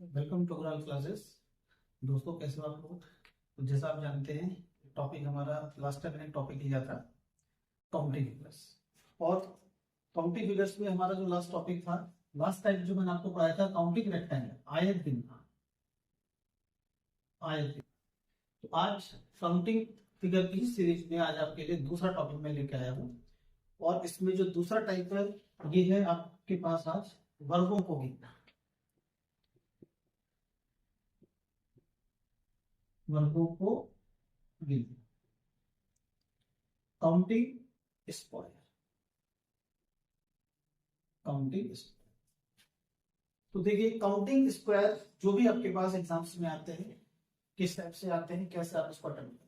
Welcome to overall classes. दोस्तों कैसे हो आप लोग। तो जैसा आप जानते हैं टॉपिक हमारा लास्ट टाइम मैंने टॉपिक लिया था काउंटिंग फिगर्स। और काउंटिंग फिगर्स में हमारा जो लास्ट टॉपिक था, लास्ट टाइम जो मैंने आपको पढ़ाया था काउंटिंग रेक्टेंगल, आयत गिनना, आयत गिनना। तो आज काउंटिंग फिगर की सीरीज में आज आपके लिए दूसरा टॉपिक मैं लेके आया हूँ। और इसमें जो दूसरा टाइप है ये है आपके पास आज वर्गों को गिनना, वर्गों को गिनना, काउंटिंग स्क्वायर, काउंटिंग स्क्वायर। तो देखिए काउंटिंग स्क्वायर जो भी आपके पास एग्जाम्स में आते हैं, किस टाइप से आते हैं, कैसे आप उसको अटेम्प्ट करें।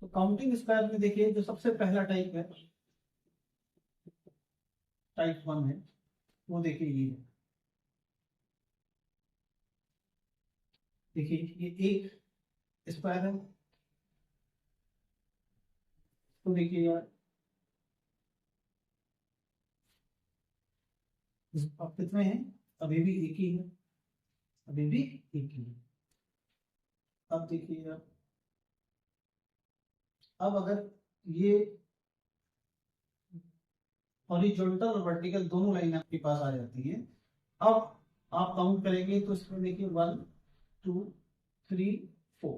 तो काउंटिंग स्क्वायर में देखिए जो सबसे पहला टाइप है, टाइप 1 है, वो देखिए ये है। देखिए ये एक स्क्वायर है। तो देखिए यार अब कितने हैं, अभी भी एक ही है, अभी भी एक ही है। अब देखिए यार, अब अगर ये हॉरिजॉन्टल और वर्टिकल दोनों लाइन आपके पास आ जाती है, अब आप काउंट करेंगे तो इसमें देखिए 1 2 3 4,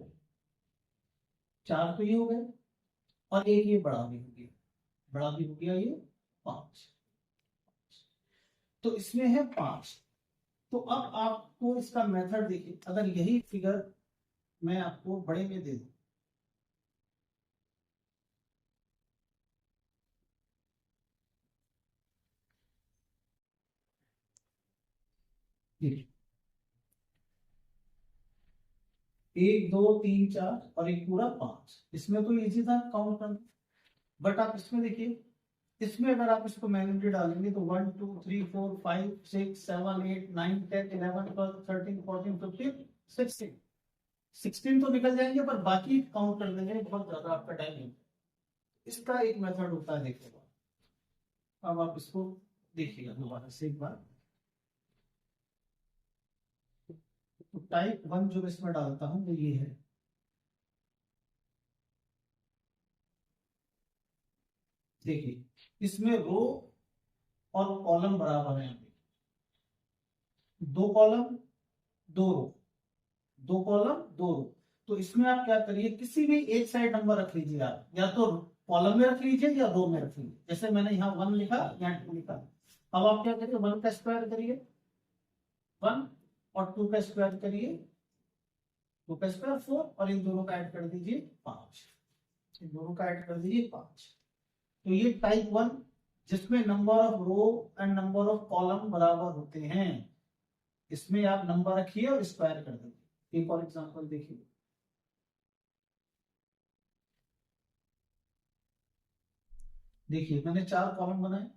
4 तो ये हो गए और एक ये बड़ा भी हो गया, बड़ा भी हो गया ये 5। तो इसमें है 5। तो अब आपको इसका मेथड देखिए, अगर यही फिगर मैं आपको बड़े में दे दूं, एक दो तीन चार और एक पूरा 5, इसमें तो इजी था काउंट करना। बट आप इसमें देखिए, इसमें अगर आप इसको मैन्युअली डालेंगे तो 1 2 3 4 5 6 7 8 9 10 11 12 13 14 15 16, 16 तो निकल जाएंगे, पर बाकी काउंट कर देंगे, बहुत ज्यादा आपका टाइम है। इसका एक मेथड होता है, देखिएगा। अब आप इसको देखिएगा दोबारा से एक बार। तो टाइप 1 जो इसमें डालता हूं वो ये है। देखिए इसमें रो और कॉलम बराबर है, दो कॉलम दो रो, दो कॉलम दो रो। तो इसमें आप क्या करिए, किसी भी एक साइड नंबर रख लीजिए आप, या तो कॉलम में रख लीजिए या रो में रख लीजिए। जैसे मैंने यहाँ 1 लिखा, यहाँ 2 लिखा। अब आप क्या करिए, 1 का स्क्वायर करिए 1, और 2 का स्क्वायर करिए 2 का स्क्वायर 4, और इन दोनों का ऐड कर दीजिए 5, इन दोनों का ऐड कर दीजिए 5। तो ये टाइप 1 जिसमें number of row and number of column बराबर होते हैं, इसमें आप नंबर रखिए और स्क्वायर कर दीजिए। एक और एग्जांपल देखिए। देखिए मैंने 4 कॉलम बनाए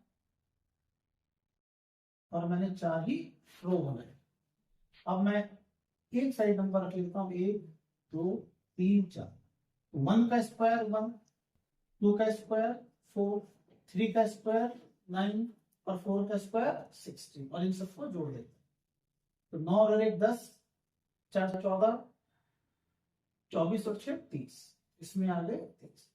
और मैंने 4 ही रो बनाए। अब मैं एक साइड नंबर रख लेता हूं, 1 2 3 4। 1 का स्क्वायर 1, 2 का स्क्वायर 4, 3 का स्क्वायर 9, और 4 का स्क्वायर 16, और इन सबको जोड़ देते हैं। तो 9 और 1 10, 4 14, 24 और 6 30, इसमें आ गए 30।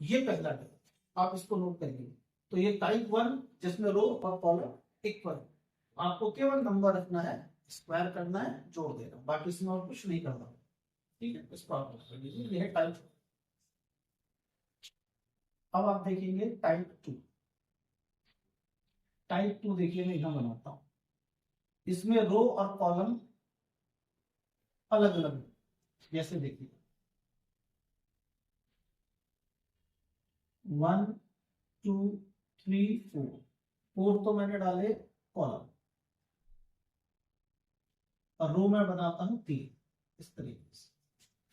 ये पहला टाइप, आप इसको नोट करिए। तो ये टाइप 1 जिसमें रो और कॉलम इक्वल, आपको केवल नंबर रखना है, स्क्वायर करना है, जोड़ देना, बाकी इसमें और कुछ नहीं करना। ठीक है, इसको आप नोट कर लीजिए, ये है टाइप। अब आप देखेंगे टाइप 2। टाइप 2 देखिए मैं यहां बनाता हूं, इसमें रो और कॉलम अलग अलग। जैसे देखिए 1 2 3 4, 4 तो मैंने डाले कॉलम, और रो में बनाता हूं 3, इस तरीके से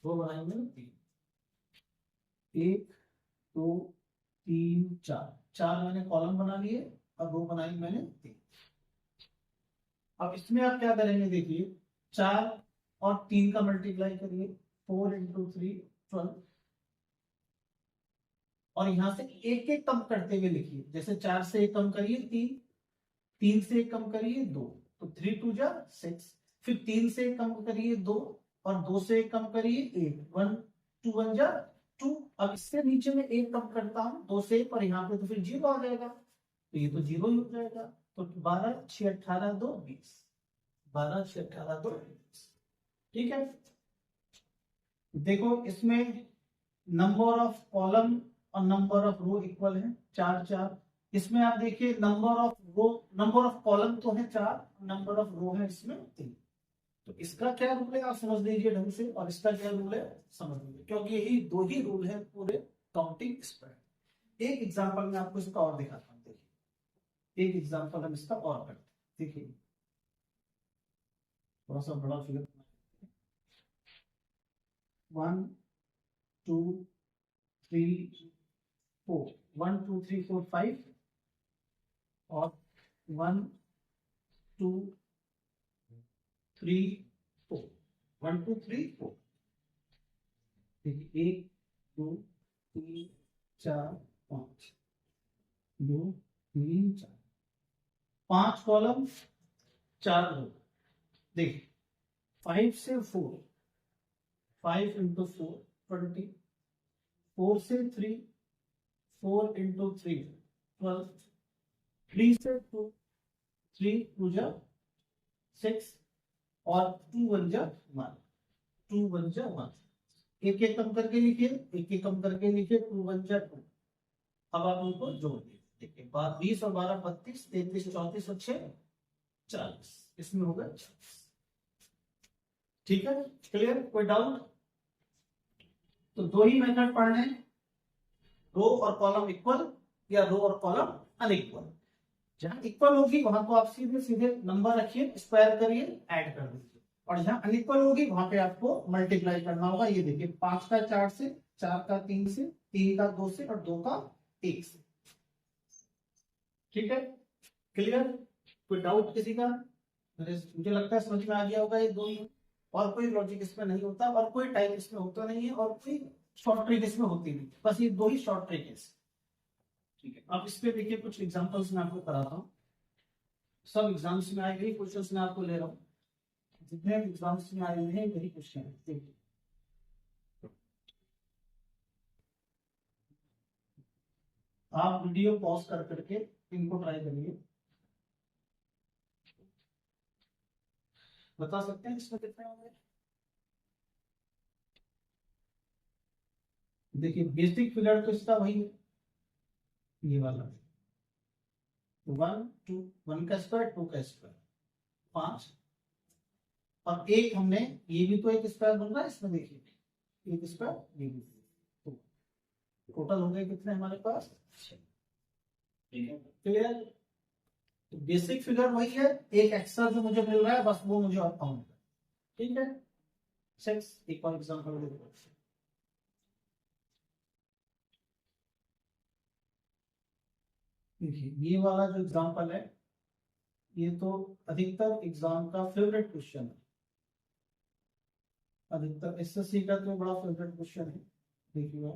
रो बनाएंगे ना 3, 1 2 3 4, 4 मैंने कॉलम बना लिए और रो बनाई मैंने 3। अब इसमें आप क्या करेंगे, देखिए 4 और 3 का मल्टीप्लाई करिए, 4 इंटू 3 12, और यहां से एक एक कम करते हुए लिखिए। जैसे 4 से एक कम करिए 3, 3 से एक कम करिए 2, तो 3 2 जा 6, फिर 3 से कम करिए 2, और 2 से कम करिए 8, 1 2 1 जा 2। अब इससे नीचे में 1 कम करता हूं 2 से, पर यहाँ पे तो फिर 0 आ जाएगा, तो ये तो 0 ही हो जाएगा। तो 12 6 18 2 20, 12 6 18 2 20। ठीक है, देखो इसमें नंबर ऑफ कॉलम और नंबर ऑफ रो इक्वल है 4 4। इसमें आप देखिए number of row, number of column तो है 4, नंबर ऑफ रो है इसमें 3। तो इसका क्या रूल है आप समझ लीजिए ढंग से, और इसका क्या रूल है समझ लीजिए, क्योंकि यही दो ही रूल है पूरे काउंटिंग स्क्वायर। एक एग्जांपल में आपको इसका और दिखाता हूं, देखिए एक एग्जांपल हम इसका और करते हैं। देखिए थोड़ा सा बड़ा फिगर, 1 2 3 4, 1 2 3 4 5, और 1 2 3 4, 1 2 3 4। देखिए 1 2 3 4 5, 2 3 4, 5 कॉलम 4 रो। देखिए 5 से 4, 5 इंटू 4 20, 4 से 3, 4 इंटू 3 12, 3 से 2, 3 2 जा 6, और 2 1 जा 1, 2 1 जा 1। एक एक कम करके लिखिए, एक एक कम करके लिखिए, 2 1 जा 2। अब आप उनको जोड़ दीजिए, देखिए 20 और 12 32, 33 34 और 6 40, इसमें होगा 40। ठीक है, क्लियर, कोई डाउट? तो दो ही मेथड पढ़ने हैं, रो और कॉलम इक्वल या रो और कॉलम अनइक्वल। जहां इक्वल होगी वहां तो आप सीधे सीधे नंबर रखिए, स्क्वायर करिए, ऐड कर दीजिए, और जहां अनइक्वल होगी वहां पे आपको मल्टीप्लाई करना होगा। ये देखिए 5 का 4 से, 4 का 3 से, 3 का 2 से, और 2 का 1 से। ठीक है, क्लियर, कोई डाउट किसी का? मुझे लगता है समझ में आ गया होगा ये दो ही, और कोई लॉजिक इसमें नहीं होता, और कोई टाइम इसमें होता नहीं है, और कोई शॉर्ट ट्रिक इसमें होती नहीं, बस ये दो ही शॉर्ट ट्रिक है। ठीक है, अब इस पे देखिए कुछ एग्जांपल्स मैं आपको कराता हूँ। सब एग्जाम्स में आए हुए क्वेश्चंस मैं आपको ले रहा हूँ, जितने एग्जाम्स में आए हुए हैं वही क्वेश्चन है। देखिए आप वीडियो पॉज कर करके इनको ट्राई करिए, बता सकते हैं इसमें कितने होंगे। देखिए बेसिक फिगर तो इसका वही है, ये वाला 1 2, 1 का स्क्वायर 2 का स्क्वायर 5, और एक हमने, ये भी तो एक स्क्वायर बन रहा है इसमें, देखिए एक स्क्वायर ये भी, तो टोटल हो गए कितने हमारे पास 6। ठीक है, क्लियर। तो बेसिक फिगर वही है, एक एक्स्ट्रा जो मुझे मिल रहा है बस वो मुझे और काउंट है। ठीक है, 6। एक और एग्जांपल देखो, देखिए ये वाला जो एग्जांपल है, ये तो अधिकतर एग्जाम का फेवरेट क्वेश्चन है, अधिकतर एसएससी का तो बड़ा फेवरेट क्वेश्चन है। देखिए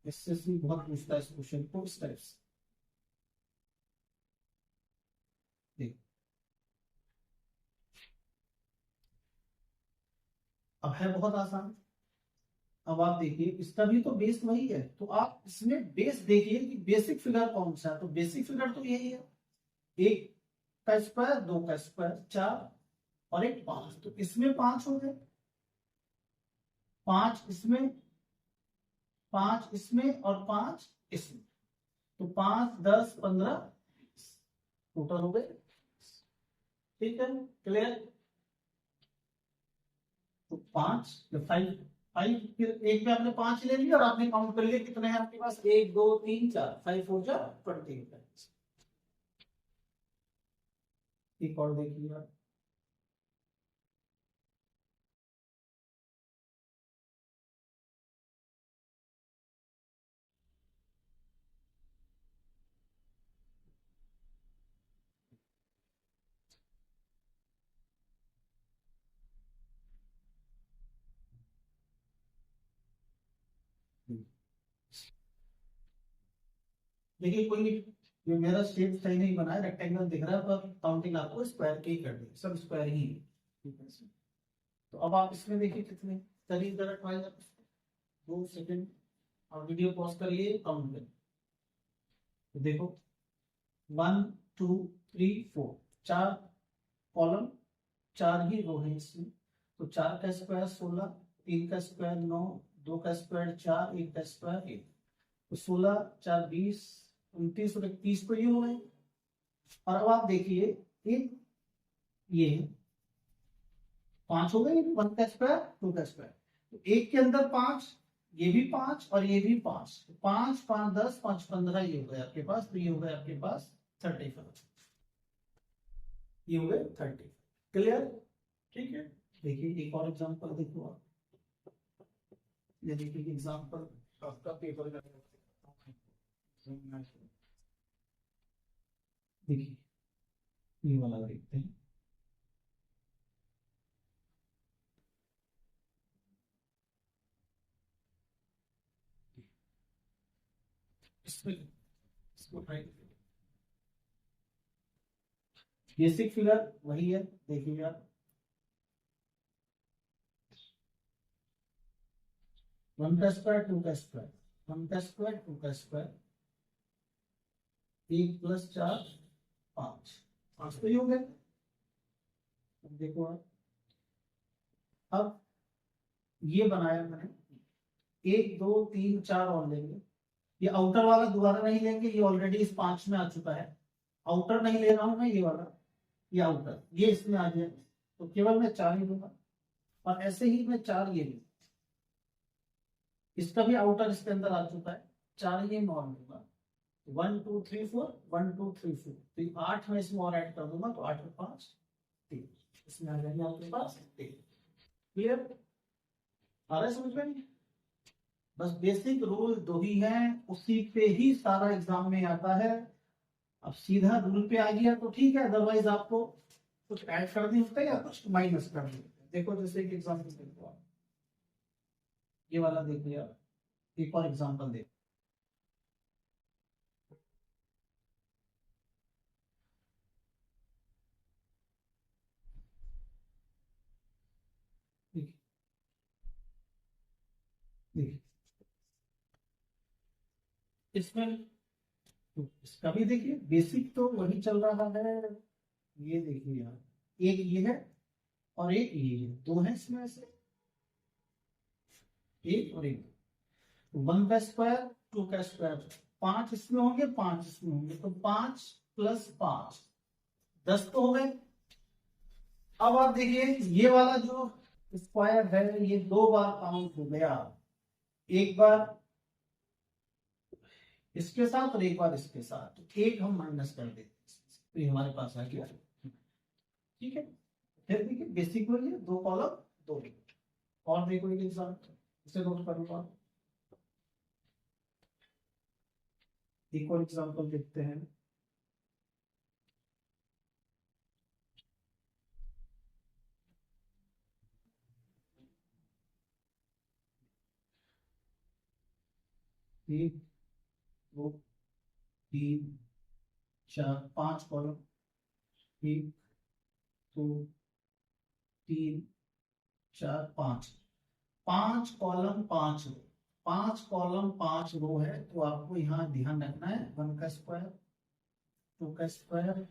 एसएससी बहुत पूछता है इस क्वेश्चन को इस टाइप से। देखिए अब है बहुत आसान। अब आप देखिए इसका भी तो बेस वही है, तो आप इसमें बेस देखिए कि बेसिक फिगर कौन सा है, तो बेसिक फिगर तो यही है, एक का स्क्वायर, 2 का स्क्वायर 4, और एक 5, तो इसमें 5 हो गए, 5 इसमें, 5 इसमें, और 5 इसमें, तो 5 10 15 20 टोटल हो गए। ठीक है, क्लियर। तो 5 5 5, फिर एक पे आपने 5 ले लिया और आपने काउंट कर लिया कितने हैं आपके पास, 1 2 3 4, 5 4 जा 20। एक और देखिए आप, देखिए कोई ये मेरा शेप सही नहीं बना है, रेक्टेंगल दिख रहा है पर काउंटिंग आपको स्क्वायर की कर दी, सब स्क्वायर ही है। ठीक है, तो अब आप इसमें देखिए कितने, चलिए जरा ट्राई कर, 2 सेकंड और वीडियो पॉज करिए, काउंट करिए। तो देखो 1 2 3 4, 4 कॉलम 4 ही रो है इसमें। तो 4 का स्क्वायर 16, 3 का स्क्वायर 9, 2 का स्क्वायर 4, 1 का स्क्वायर 1। तो 16 4 20, 29 और 31 तो ये हो गए। और अब आप देखिए एक ये 5 हो गए, 1 का स्क्वायर 2 का स्क्वायर, तो एक के अंदर 5, ये भी 5 और ये भी 5, 5 5 10 5 15, ये हो गए आपके पास। तो ये हो गए आपके पास 35, ये हो गए 30। क्लियर? ठीक है, देखिए एक और एग्जांपल देखो आप, ये देखिए एग्जांपल आपका पेपर का, देखिए ये वाला देखते हैं। इसमें इसको ट्राई, बेसिक फिगर वही है, देखिए आप 1 का स्क्वायर 2 का स्क्वायर, 1 का स्क्वायर 2 का स्क्वायर, 1 + 4 5, 5 तो ये हो गया। अब देखो आप, अब ये बनाया मैंने, 1 2 3 4 और लेंगे। ये आउटर वाला दोबारा नहीं लेंगे, ये ऑलरेडी इस 5 में आ चुका है। आउटर नहीं ले रहा हूं मैं, ये वाला, ये आउटर, ये इसमें आ गया, तो केवल मैं 4 ही दूंगा। और ऐसे ही मैं 4 ये भी, इसका भी आउटर इसके अंदर आ चुका है, 4 ये नॉन दूंगा। 1 2 3 4, 1 2 3 4, तो 8 में इसमें और ऐड कर दूंगा, तो 8 और 5 3, इसमें आ जाएंगे आपके पास 3। क्लियर? आ रहा है समझ में? बस बेसिक रूल 2 ही हैं, उसी पे ही सारा एग्जाम में आता है। अब सीधा रूल पे आ गया तो ठीक है, अदरवाइज आपको कुछ ऐड करनी होता है या कुछ माइनस करनी होता है। देखो जैसे एक एग्जाम्पल देखो आप, ये वाला देखिए आप, एक और एग्जाम्पल देखो। देखिए देखिए इसमें, तो इसका भी देखिए बेसिक तो वही चल रहा है। ये देखिए यार, एक ये है और एक ये है, दो है इसमें से, एक और एक। 1 का स्क्वायर 2 का स्क्वायर, 5 इसमें होंगे 5 इसमें होंगे, तो 5 + 5 10 तो हो गए। अब आप देखिए ये वाला जो स्क्वायर है, ये 2 बार काउंट हो गया, एक बार इसके साथ और एक बार इसके साथ, तो एक हम माइनस कर देते हैं, तो ये हमारे पास आ गया। ठीक है, फिर देखिए बेसिक हो गया, 2 कॉलम 2 रो। और देखो एक एग्जाम्पल, इसे नोट करूंगा, एक और एग्जाम्पल देखते हैं। एक 2 3 4 5 कॉलम, 1 2 3 4 5, 5 कॉलम 5 रो, 5 कॉलम 5 रो है, तो आपको यहाँ ध्यान रखना है 1 का स्क्वायर 2 का स्क्वायर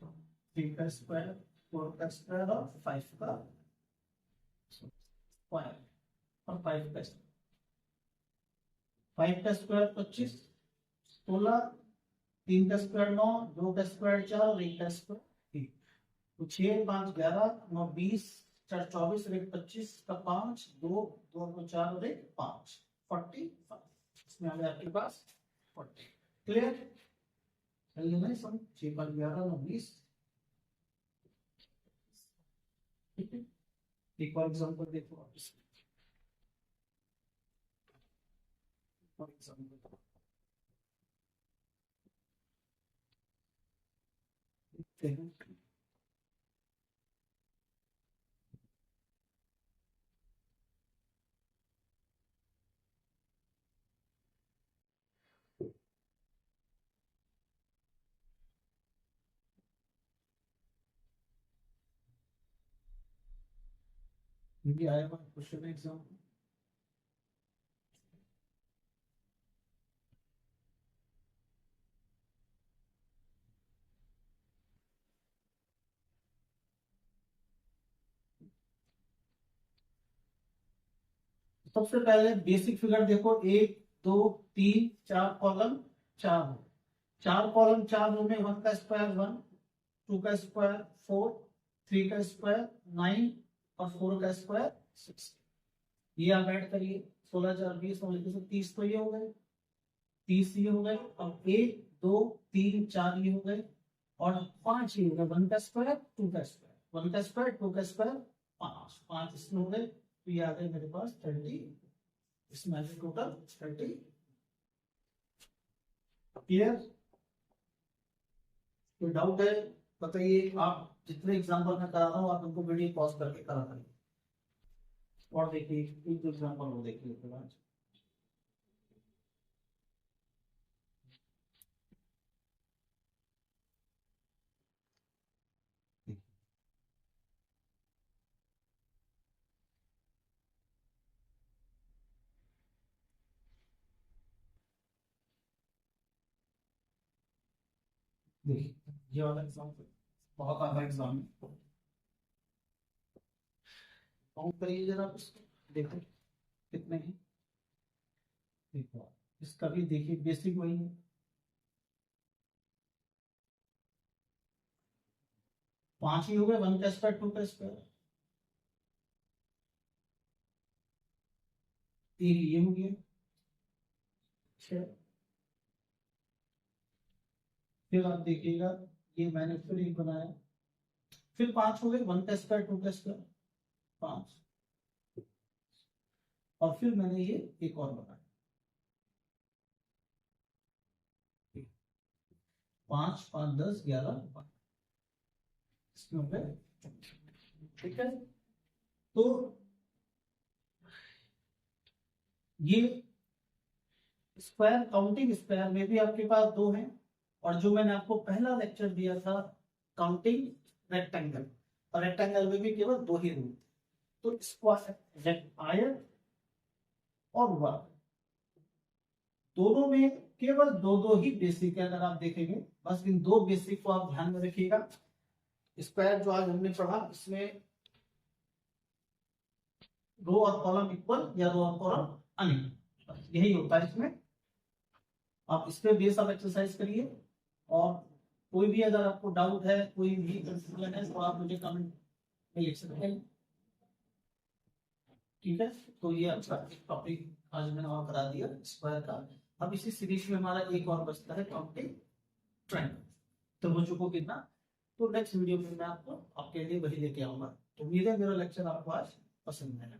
3 का स्क्वायर 4 का स्क्वायर और 5 का स्क्वायर, और 5 का स्क्वायर, 5 का स्क्वायर 25, 16, 3 का स्क्वायर 9, 2 का स्क्वायर 4 और 1 का स्क्वायर 1। तो 6 5 11 9 20, 4 24 और 1 25 का 5, 2 2 को 4 और 1 5, 45, इसमें आ गया आपके पास 40। क्लियर? चलिए नहीं सब 6 5 11 9 20। ठीक है, एक और एग्जांपल देखो आप इसमें, और एग्जांपल देखते हैं। ये भी आया हुआ क्वेश्चन एग्जाम। सबसे पहले बेसिक फिगर देखो, 1 2 3 4 कॉलम, 4 4 कॉलम 4 रो में 1 का स्क्वायर 1, 2 का स्क्वायर 4, 3 का स्क्वायर 9 और 4 का स्क्वायर 6। ये आप ऐड करिए, 16 4 20 और 30 तो ये हो गए, 30 ये हो गए। अब 1 2 3 4 ये हो गए और 5 ये हो गए, 1 का स्क्वायर 2 का स्क्वायर, 1 का स्क्वायर 2 का स्क्वायर 5, 5 इसमें हो गए। तो ये आ गए मेरे पास 30, इसमें आ गए टोटल 30। क्लियर? कोई डाउट है बताइए। आप जितने एग्जांपल मैं करा रहा हूँ आप उनको वीडियो पॉज करके करा करिए और देखिए एक दो एग्जांपल वो देखिए उसके बाद। देखिए ये वाला एग्जांपल बहुत आधा एग्जाम है, काउंट करिए जरा इसको, देखो कितने हैं। देखो इसका भी देखिए बेसिक वही है, 5 ही हो गए, 1 का स्क्वायर 2 का स्क्वायर, 3 ये हो गया 6। फिर आप देखिएगा ये मैंने फिर एक बनाया, फिर 5 हो गए, 1 का स्क्वायर 2 का स्क्वायर 5, और फिर मैंने ये एक और बनाया 5 5 10 11 इसमें हो गए। ठीक है, तो ये स्क्वायर काउंटिंग स्क्वायर में भी आपके पास 2 हैं, और जो मैंने आपको पहला लेक्चर दिया था काउंटिंग रेक्टेंगल, और रेक्टेंगल में भी केवल 2 ही रूल। तो स्क्वायर आयत और वर्ग दोनों में केवल 2 ही बेसिक है। अगर आप देखेंगे बस इन 2 बेसिक को आप ध्यान में रखिएगा। स्क्वायर जो आज हमने पढ़ा इसमें रो और कॉलम इक्वल या रो और कॉलम अनइक्वल, यही होता है इसमें। आप इस पे बेस आप एक्सरसाइज करिए, और कोई भी अगर आपको डाउट है, कोई भी कंफ्यूजन है, तो आप मुझे कमेंट में लिख सकते हैं। ठीक है, तो ये अच्छा टॉपिक आज मैंने और करा दिया स्क्वायर का। अब इसी सीरीज में हमारा एक और बचता है काउंटिंग ट्रायंगल, त्रिभुजों को कितना। तो नेक्स्ट वीडियो में मैं आपको आपके लिए वही लेके आऊंगा। तो उम्मीद है मेरा लेक्चर आपको आज पसंद आएगा।